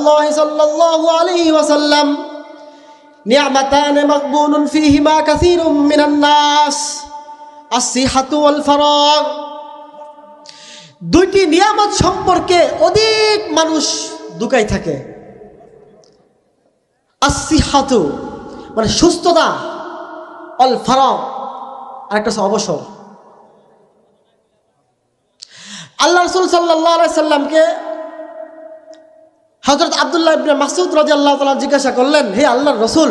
রাসূলুল্লাহ সাল্লাল্লাহু আলাইহি ওয়াসাল্লাম নি'মাতান মাগবুনুন ফীহিমা কাসীরুম মিনান নাস আস-সিহাতু ওয়াল ফারাগ। দুইটি নিয়ামত সম্পর্কে অধিক মানুষ দুকাই থাকে। আস-সিহাতু মানে সুস্থতা, আল ফারাগ আরেকটা অবসর। আল্লাহ রাসূল সাল্লাল্লাহু আলাইহি সাল্লামকে হযরত আব্দুল্লাহ ইবনে মাসউদ রাদিয়াল্লাহু তাআলা জিজ্ঞাসা করলেন, হে আল্লাহর রাসূল,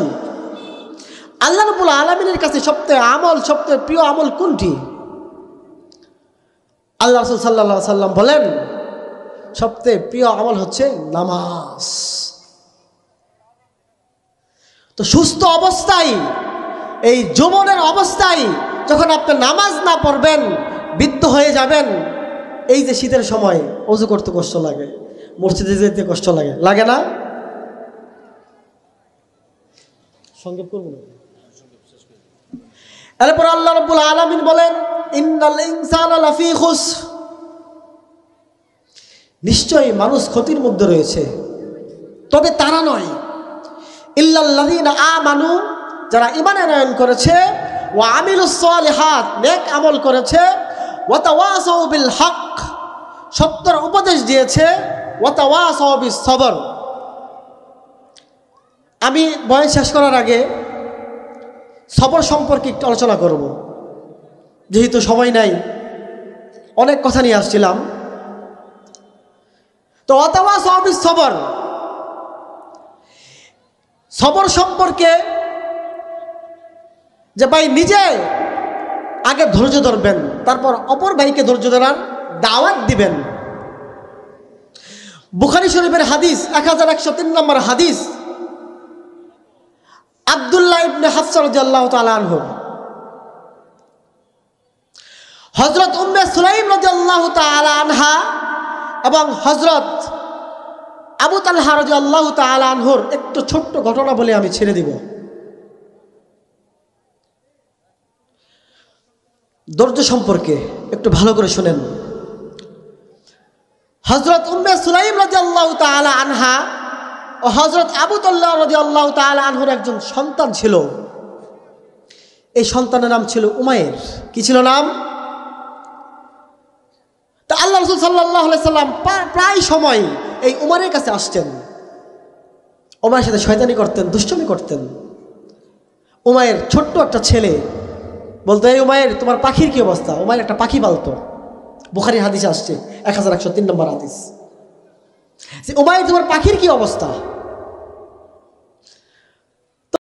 আল্লাহ রাব্বুল আলামিনের কাছে সবচেয়ে প্রিয় আমল কোনটি? আল্লাহ রাসূল সাল্লাল্লাহু আলাইহি সাল্লাম বলেন, সবচেয়ে প্রিয় আমল হচ্ছে নামাজ। তো সুস্থ অবস্থায়, এই যৌবনের অবস্থায় যখন আপনি নামাজ না পড়বেন, বৃদ্ধ হয়ে যাবেন, এই যে শীতের সময় ওযু করতে কষ্ট লাগে, মসজিদে যেতে কষ্ট লাগে, লাগে না? সংক্ষেপ করব না। এরপর আল্লাহ রাব্বুল আলামিন বলেন, ইন্নাল ইনসানা লাফি খুসর, নিশ্চয়ই মানুষ ক্ষতির মধ্যে রয়েছে, তবে তারা নয়, ইল্লাল্লাযীনা আমানু, যারা ঈমান আনয়ন করেছে, ওয়া আমিলুস সালিহাত, নেক আমল করেছে, ওয়া তাওয়াসাউ বিল হক, সত্যের উপদেশ দিয়েছে, ওয়া তাওয়াসাউ বিস সবর। আমি বয়ান শেষ করার আগে সবর সম্পর্কে একটু আলোচনা করব, যেহেতু সময় নাই, অনেক কথা নিয়ে আসছিলাম। তো ওয়া তাওয়াসাউ বিস সবর, সবর সম্পর্কে যে ভাই নিজে আগে ধৈর্য ধরবেন, তারপর অপর ভাইকে ধৈর্য ধরার দাওয়াত দিবেন। বুখারী শরীফের হাদিস 1103 নম্বর হাদিস, আব্দুল্লাহ ইবনে হাফসা রাদিয়াল্লাহু তাআলা আনহু, হযরত উম্মে সুলাইম রাদিয়াল্লাহু তাআলা আনহা এবং হযরত আবু তালহা রাদিয়াল্লাহু তাআলা আনহুর একটু ছোট্ট ঘটনা বলে আমি ছেড়ে দিব। ধৈর্য সম্পর্কে একটু ভালো করে শুনেন। হযরত উম্মে সুলাইম রাদিয়াল্লাহু তাআলা আনহা ও হযরত আবু তালহা রাদিয়াল্লাহু তাআলা আনহুর একজন সন্তান ছিল। এই সন্তানের নাম ছিল উমাইর। কি ছিল নাম? তা আল্লাহ রাসূল সাল্লাল্লাহু আলাইহি সাল্লাম প্রায় সময় এই উমাইরের কাছে আসতেন, উমাইরের সাথে শয়তানি করতেন, দুষ্টুমি করতেন। উমাইর ছোট্ট একটা ছেলে, বলতো, এই উমাইর, তোমার পাখির কি অবস্থা? উমাইর একটা পাখি পালতো। বুখারীর হাদিসে আসছে 1103 নম্বর হাদিস, উমাইর, তোমার পাখির কি অবস্থা?